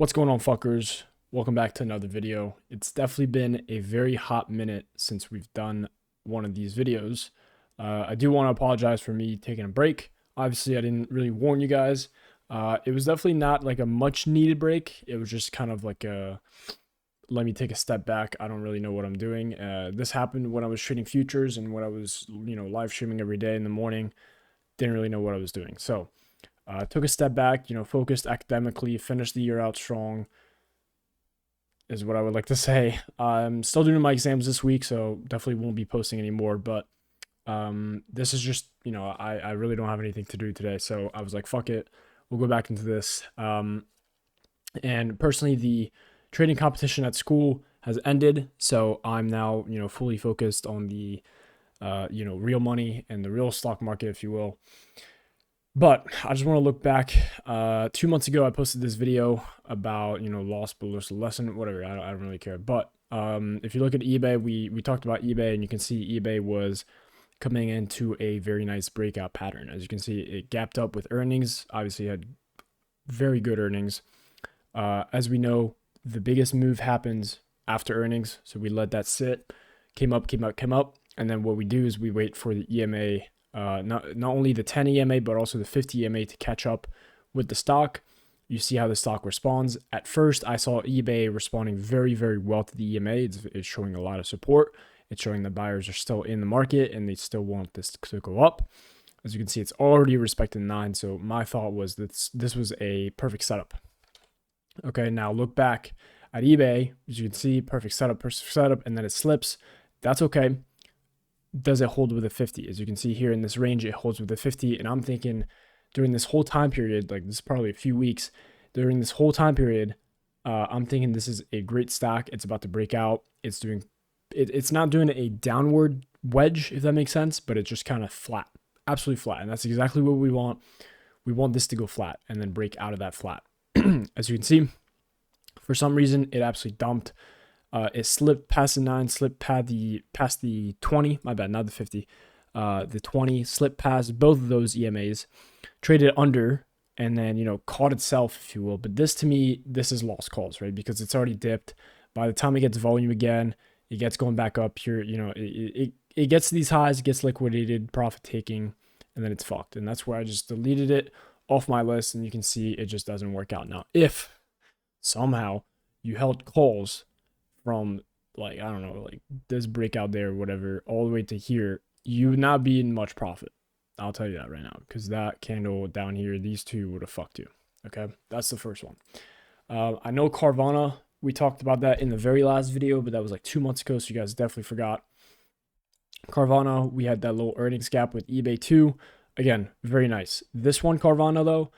What's going on, fuckers? Welcome back to another video. It's definitely been a very hot minute since we've done one of these videos. I do want to apologize for me taking a break. Obviously, I didn't really warn you guys. It was definitely not like a much needed break. It was just kind of like a, let me take a step back. I don't really know what I'm doing. This happened when I was trading futures and when I was, live streaming every day in the morning. Didn't really know what I was doing. So, took a step back, focused academically, finished the year out strong, is what I would like to say. I'm still doing my exams this week, so definitely won't be posting anymore. But this is just, I really don't have anything to do today. So I was like, fuck it. We'll go back into this. And personally, the trading competition at school has ended. So I'm now, fully focused on the, real money and the real stock market, if you will. But I just want to look back. 2 months ago, I posted this video about, lost but learned a lesson, whatever. I don't really care. But if you look at eBay, we talked about eBay, and you can see eBay was coming into a very nice breakout pattern. As you can see, it gapped up with earnings. Obviously, it had very good earnings. As we know, the biggest move happens after earnings. So we let that sit, came up. And then what we do is we wait for the EMA, not only the 10 EMA, but also the 50 EMA to catch up with the stock. You see how the stock responds. At first, I saw eBay responding very, very well to the EMA. It's showing a lot of support. It's showing the buyers are still in the market and they still want this to go up. As you can see, it's already respected 9. So my thought was that this was a perfect setup. Okay, now look back at eBay. As you can see, perfect setup, and then it slips. That's okay. Does it hold with a 50? As you can see here in this range, it holds with a 50. And I'm thinking during this whole time period, like this is probably a few weeks, during this whole time period, I'm thinking this is a great stock. It's about to break out. It's not doing a downward wedge, if that makes sense, but it's just kind of flat, absolutely flat. And that's exactly what we want. We want this to go flat and then break out of that flat. As you can see, for some reason, it absolutely dumped. It slipped past the 9, slipped past the 20, my bad, not the 50. The 20 slipped past both of those EMAs, traded under, and then, caught itself, if you will. But this, to me, this is lost calls, right? Because it's already dipped. By the time it gets volume again, it gets going back up here, it gets to these highs, it gets liquidated, profit taking, and then it's fucked. And that's where I just deleted it off my list, and you can see it just doesn't work out. Now, if somehow you held calls from like, I don't know, like this breakout there or whatever, all the way to here, you would not be in much profit. I'll tell you that right now, because that candle down here, these two would have fucked you. Okay, that's the first one. I know Carvana, we talked about that in the very last video, but that was like 2 months ago, so you guys definitely forgot. Carvana, we had that little earnings gap with eBay too. Again, very nice. This one, Carvana, though,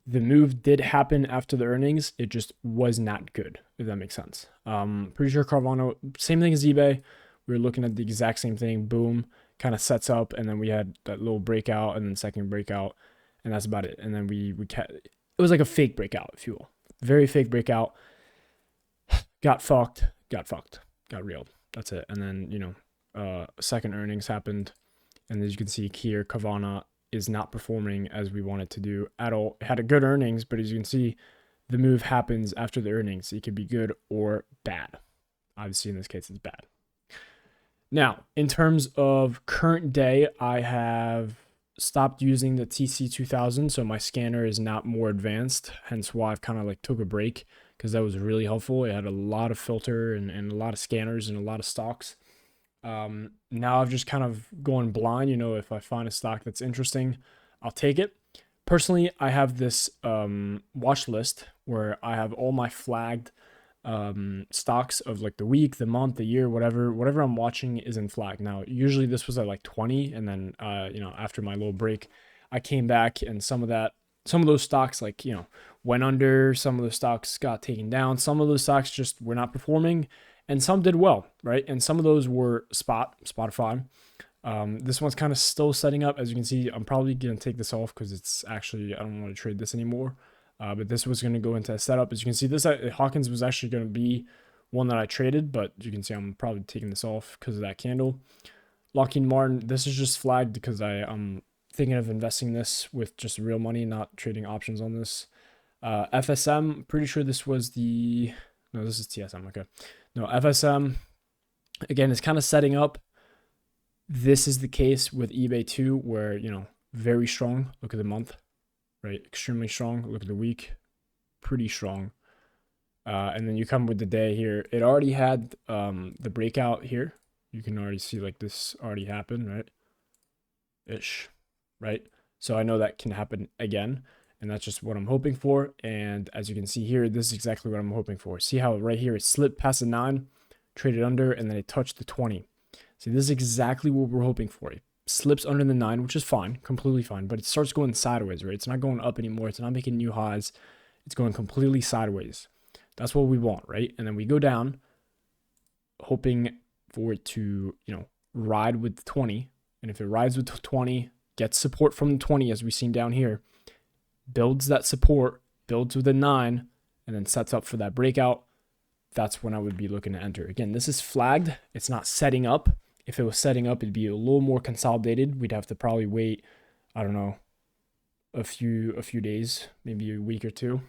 the move did happen after the earnings. It just was not good, if that makes sense. Pretty sure Carvana, same thing as eBay. We were looking at the exact same thing. Boom, kind of sets up, and then we had that little breakout, and then second breakout, and that's about it. And then it was like a fake breakout, if you will. Very fake breakout. Got fucked, got reeled. That's it. And then, second earnings happened, and as you can see here, Carvana is not performing as we want it to do at all. It had a good earnings, but as you can see, the move happens after the earnings. It could be good or bad. Obviously, in this case, it's bad. Now, in terms of current day, I have stopped using the TC2000, so my scanner is not more advanced, hence why I've kind of like took a break, because that was really helpful. It had a lot of filter and a lot of scanners and a lot of stocks. Now I've just kind of going blind. If I find a stock that's interesting, I'll take it. Personally, I have this watch list where I have all my flagged stocks of like the week, the month, the year, whatever I'm watching is in flag. Now, usually this was at like 20, and then after my little break, I came back, and some of those stocks like went under. Some of the stocks got taken down. Some of those stocks just were not performing. And some did well, right? And some of those were Spotify. This one's kind of still setting up. As you can see, I'm probably going to take this off because it's actually, I don't want to trade this anymore. But this was going to go into a setup. As you can see, this Hawkins was actually going to be one that I traded, but you can see I'm probably taking this off because of that candle. Lockheed Martin, this is just flagged because I'm thinking of investing this with just real money, not trading options on this. FSM, pretty sure this was the, no, this is TSM. Okay. No, FSM, again, is kind of setting up. This is the case with eBay too, where, you know, very strong. Look at the month, right? Extremely strong. Look at the week, pretty strong. And then you come with the day here. It already had the breakout here. You can already see like this already happened, right? Ish, right? So I know that can happen again, and that's just what I'm hoping for. And as you can see here, this is exactly what I'm hoping for. See how right here it slipped past the 9, traded under, and then it touched the 20. See, this is exactly what we're hoping for. It slips under the 9, which is fine, completely fine, but it starts going sideways, right? It's not going up anymore. It's not making new highs. It's going completely sideways. That's what we want, right? And then we go down, hoping for it to, you know, ride with the 20. And if it rides with the 20, gets support from the 20, as we've seen down here, builds that support, builds with a 9, and then sets up for that breakout, that's when I would be looking to enter. Again, this is flagged. It's not setting up. If it was setting up, it'd be a little more consolidated. We'd have to probably wait, I don't know, a few days, maybe a week or two,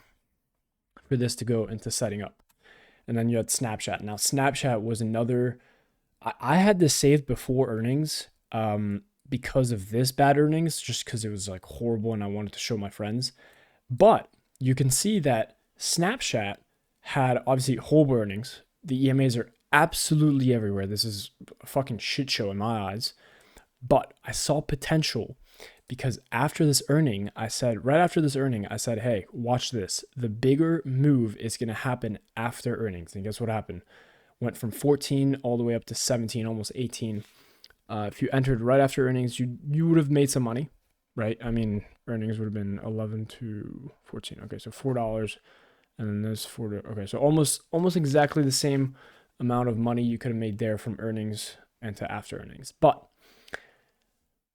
for this to go into setting up. And then you had Snapchat. Now, Snapchat was another, I had this saved before earnings because of this bad earnings, just because it was like horrible and I wanted to show my friends. But you can see that Snapchat had obviously horrible earnings. The EMAs are absolutely everywhere. This is a fucking shit show in my eyes. But I saw potential because after this earning, I said, right after this earning, I said, hey, watch this. The bigger move is going to happen after earnings. And guess what happened? Went from 14 all the way up to 17, almost 18. If you entered right after earnings, you would have made some money, right? I mean, earnings would have been 11 to 14. Okay, so $4. And then there's $4. Okay, so almost exactly the same amount of money you could have made there from earnings and to after earnings. But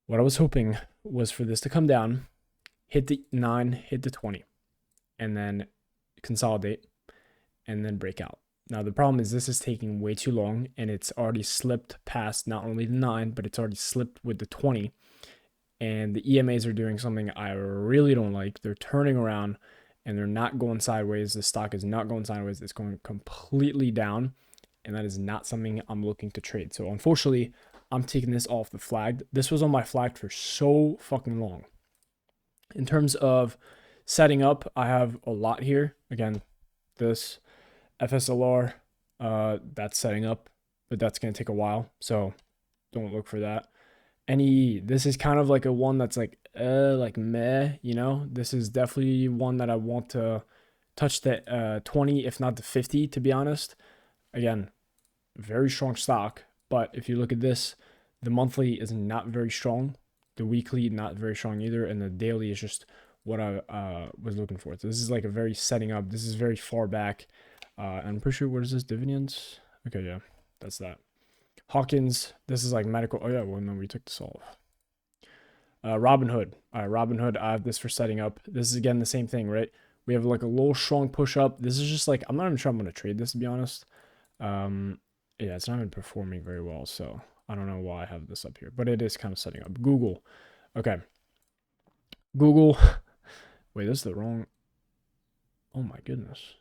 what I was hoping was for this to come down, hit the 9, hit the 20, and then consolidate, and then break out. Now, the problem is this is taking way too long, and it's already slipped past not only the 9, but it's already slipped with the 20. And the EMAs are doing something I really don't like. They're turning around, and they're not going sideways. The stock is not going sideways. It's going completely down, and that is not something I'm looking to trade. So, unfortunately, I'm taking this off the flag. This was on my flag for so fucking long. In terms of setting up, I have a lot here. Again, this FSLR, that's setting up, but that's going to take a while. So don't look for that. This is kind of like a one that's like meh, you know, this is definitely one that I want to touch the 20, if not the 50, to be honest. Again, very strong stock. But if you look at this, the monthly is not very strong. The weekly, not very strong either. And the daily is just what I was looking for. So this is like a very setting up. This is very far back. And I'm pretty sure, what is this? Dividends? Okay, yeah, that's that. Hawkins, this is like medical. Oh, yeah, well, no, we took this off. Robinhood. All right, Robinhood, I have this for setting up. This is, again, the same thing, right? We have like a little strong push up. This is just like, I'm not even sure I'm going to trade this, to be honest. Yeah, it's not even performing very well, so I don't know why I have this up here, but it is kind of setting up. Google. Okay. Google. Wait, this is the wrong. Oh my goodness.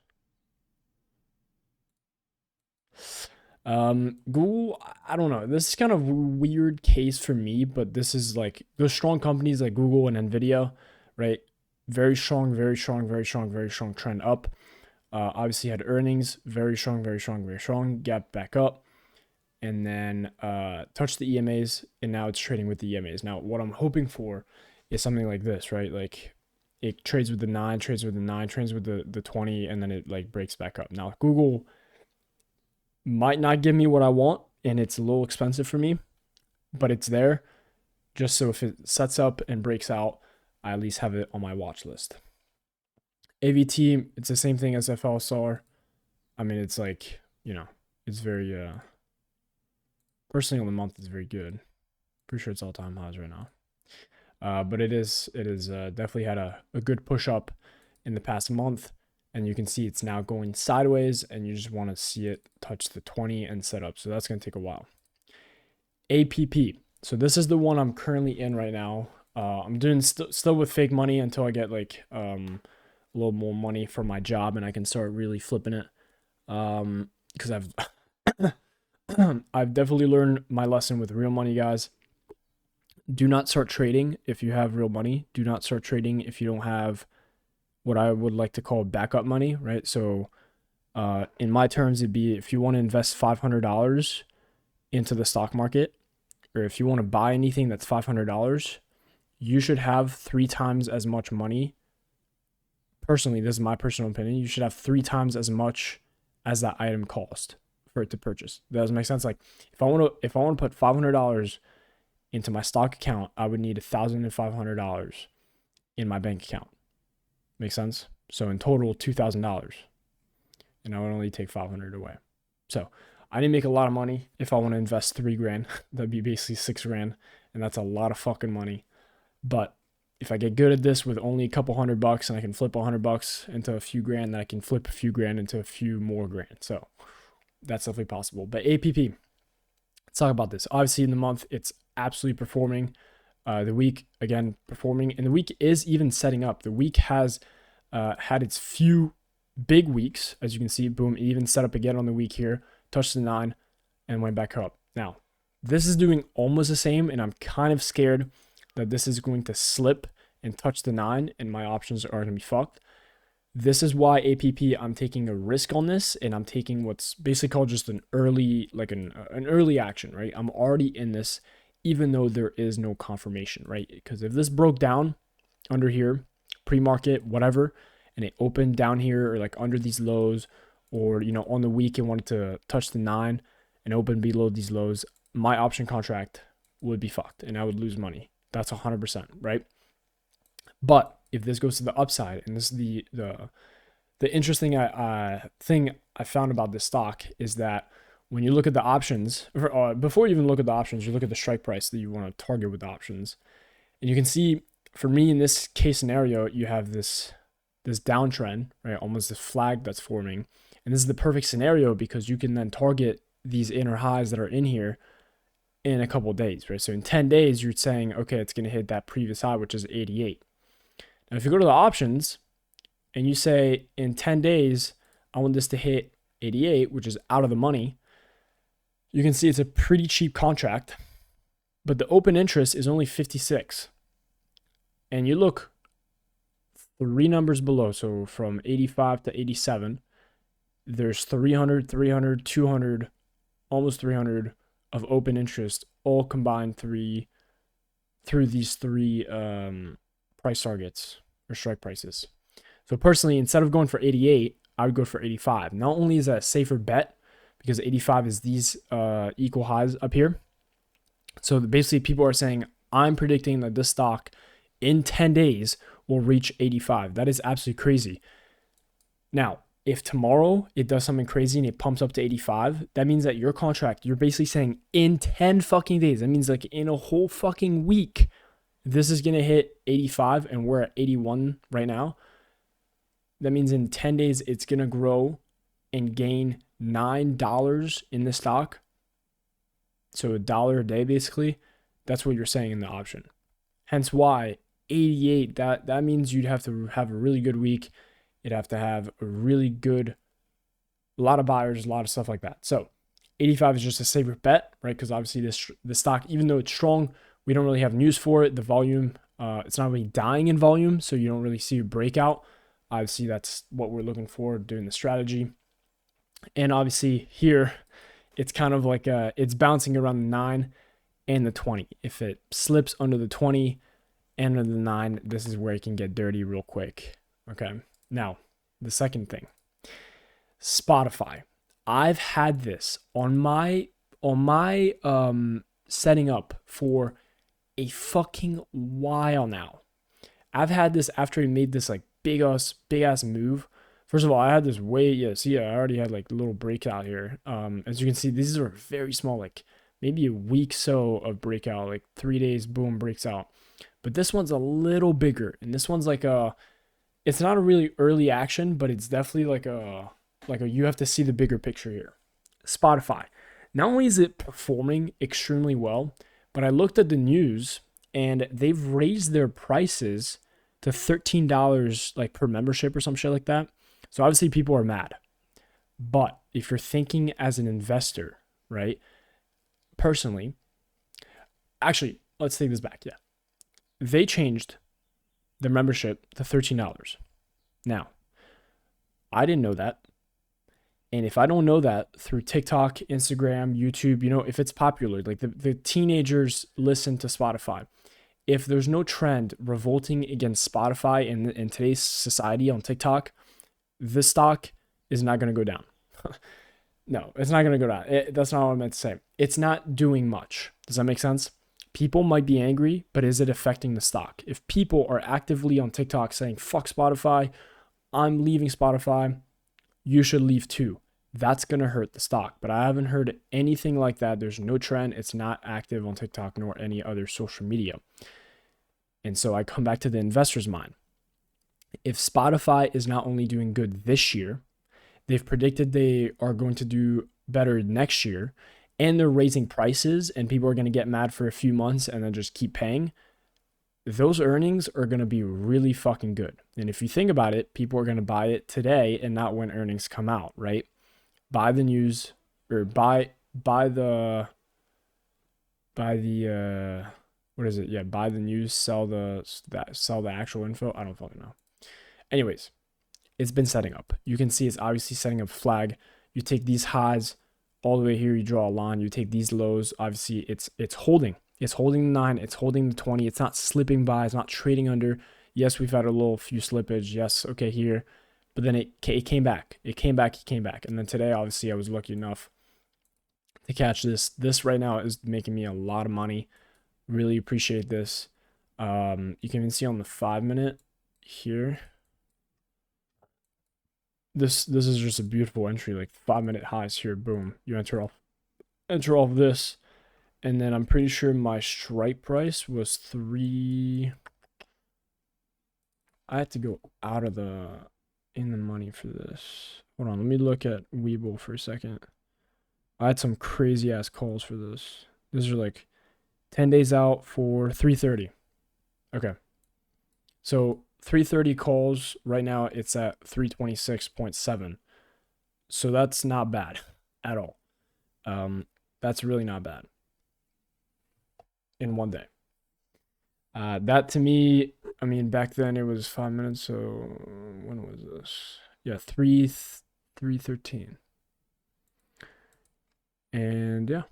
Google, I don't know. This is kind of a weird case for me, but this is like those strong companies like Google and Nvidia, right? Very strong, very strong, very strong, very strong trend up. Obviously had earnings, very strong, very strong, very strong, gap back up, and then touched the EMAs, and now it's trading with the EMAs. Now, what I'm hoping for is something like this, right? Like it trades with the 9, trades with the 9, trades with the 20, and then it like breaks back up. Now, Google might not give me what I want, and it's a little expensive for me, but it's there just so if it sets up and breaks out, I at least have it on my watch list. AVT, it's the same thing as FLSR. I mean, it's like, you know, it's very, personally on the month is very good. Pretty sure it's all time highs right now. But it is definitely had a good push up in the past month. And you can see it's now going sideways, and you just want to see it touch the 20 and set up. So that's going to take a while. APP. So this is the one I'm currently in right now. I'm doing still with fake money until I get like a little more money from my job and I can start really flipping it. Because I've I've definitely learned my lesson with real money, guys. Do not start trading if you have real money. Do not start trading if you don't have what I would like to call backup money, right? So in my terms, it'd be if you want to invest $500 into the stock market, or if you want to buy anything that's $500, you should have 3 times as much money. Personally, this is my personal opinion. You should have 3 times as much as that item cost for it to purchase. Does that make sense? Like if I want to put $500 into my stock account, I would need $1,500 in my bank account. Make sense? So in total, $2,000, and I would only take $500 away. So I didn't make a lot of money. If I want to invest $3,000, that'd be basically $6,000, and that's a lot of fucking money. But if I get good at this with only a couple $100 and I can flip $100 into a few grand, then I can flip a few grand into a few more grand. So that's definitely possible. But APP, let's talk about this. Obviously in the month, it's absolutely performing. The week, again, performing. And the week is even setting up. The week has had its few big weeks. As you can see, boom, it even set up again on the week here, touched the 9 and went back up. Now, this is doing almost the same, and I'm kind of scared that this is going to slip and touch the 9 and my options are going to be fucked. This is why APP, I'm taking a risk on this, and I'm taking what's basically called just an early, like an early action, right? I'm already in this, even though there is no confirmation, right? Because if this broke down under here, pre-market, whatever, and it opened down here or like under these lows, or, you know, on the week it wanted to touch the 9 and open below these lows, my option contract would be fucked and I would lose money. That's 100%, right? But if this goes to the upside, and this is the interesting thing I found about this stock is that when you look at the options, before you even look at the options, you look at the strike price that you want to target with the options, and you can see, for me in this case scenario, you have this downtrend, right? Almost this flag that's forming, and this is the perfect scenario because you can then target these inner highs that are in here in a couple of days, right? So in 10 days, you're saying, okay, it's going to hit that previous high, which is 88. Now, if you go to the options and you say in 10 days, I want this to hit 88, which is out of the money, you can see it's a pretty cheap contract, but the open interest is only 56. And you look 3 numbers below, so from 85 to 87, there's 300, 300, 200, almost 300 of open interest, all combined through these 3 price targets or strike prices. So personally, instead of going for 88, I would go for 85. Not only is that a safer bet because 85 is these equal highs up here. So basically people are saying, I'm predicting that this stock in 10 days will reach 85. That is absolutely crazy. Now, if tomorrow it does something crazy and it pumps up to 85, that means that your contract, you're basically saying in 10 fucking days, that means like in a whole fucking week, this is going to hit 85 and we're at 81 right now. That means in 10 days, it's going to grow and gain $9 in the stock. So $1 a day, basically. That's what you're saying in the option. Hence why 88, that means you'd have to have a really good week. You'd have to have a really good, a lot of buyers, a lot of stuff like that. So 85 is just a safer bet, right? Because obviously the stock, even though it's strong, we don't really have news for it. The volume, it's not really dying in volume, so you don't really see a breakout. Obviously, that's what we're looking for doing the strategy. And obviously here, it's kind of like it's bouncing around the 9 and the 20. If it slips under the 20 and under the 9, this is where it can get dirty real quick. Okay. Now, the second thing, Spotify. I've had this on my setting up for a fucking while now. I've had this after he made this like big ass move. First of all, I had this I already had like a little breakout here. As you can see, these are very small, like maybe a week so of breakout, like 3 days, boom, breaks out. But this one's a little bigger, and this one's like it's not a really early action, but it's definitely like a you have to see the bigger picture here. Spotify. Not only is it performing extremely well, but I looked at the news and they've raised their prices to $13 like per membership or some shit like that. So obviously people are mad. But if you're thinking as an investor, right? Personally, actually, let's take this back. Yeah. They changed the membership to $13. Now, I didn't know that. And if I don't know that through TikTok, Instagram, YouTube, if it's popular, like the teenagers listen to Spotify. If there's no trend revolting against Spotify in today's society on TikTok, this stock is not going to go down. No, it's not going to go down. That's not what I meant to say. It's not doing much. Does that make sense? People might be angry, but is it affecting the stock? If people are actively on TikTok saying, fuck Spotify, I'm leaving Spotify, you should leave too. That's going to hurt the stock. But I haven't heard anything like that. There's no trend. It's not active on TikTok nor any other social media. And so I come back to the investor's mind. If Spotify is not only doing good this year, they've predicted they are going to do better next year, and they're raising prices and people are going to get mad for a few months and then just keep paying, those earnings are going to be really fucking good. And if you think about it, people are going to buy it today and not when earnings come out, right? Buy the news or buy the what is it? Yeah, buy the news, sell the actual info. I don't fucking know. Anyways, it's been setting up. You can see it's obviously setting up flag. You take these highs all the way here, you draw a line, you take these lows, obviously it's holding. It's holding the 9, it's holding the 20, it's not slipping by, it's not trading under. Yes, we've had a little few slippage. Yes, okay, here. But then it came back. It came back. And then today, obviously, I was lucky enough to catch this. This right now is making me a lot of money. Really appreciate this. You can even see on the 5-minute here. This is just a beautiful entry, like 5-minute highs here. Boom. You enter off this. And then I'm pretty sure my strike price was 3. I had to go out of in the money for this. Hold on, let me look at Webull for a second. I had some crazy ass calls for this. These are like 10 days out for 330. Okay. So 330 calls right now, it's at 326.7. So that's not bad at all. That's really not bad in one day. That to me, I mean, back then it was 5 minutes. So when was this? Yeah, 313. And yeah,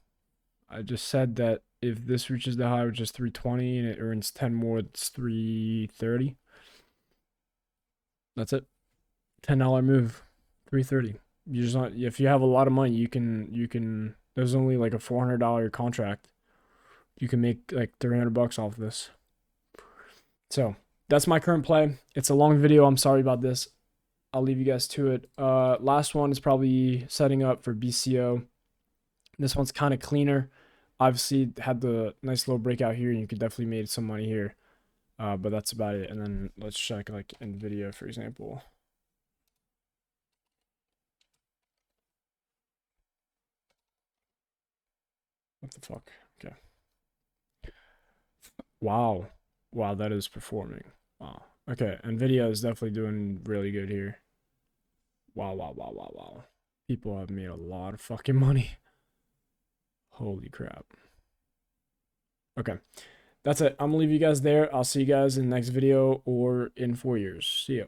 I just said that if this reaches the high, which is 320, and it earns 10 more, it's 330. That's it. $10 move, 330. You just not, if you have a lot of money, you can. There's only like a $400 contract. You can make like $300 off this. So that's my current play. It's a long video. I'm sorry about this. I'll leave you guys to it. Last one is probably setting up for BCO. This one's kind of cleaner. Obviously had the nice little breakout here, and you could definitely made some money here. But that's about it. And then let's check like NVIDIA, for example. What the fuck? Okay. Wow. Wow, that is performing. Wow. Okay, NVIDIA is definitely doing really good here. Wow, wow, wow, wow, wow. People have made a lot of fucking money. Holy crap. Okay. That's it. I'm gonna leave you guys there. I'll see you guys in the next video or in 4 years. See ya.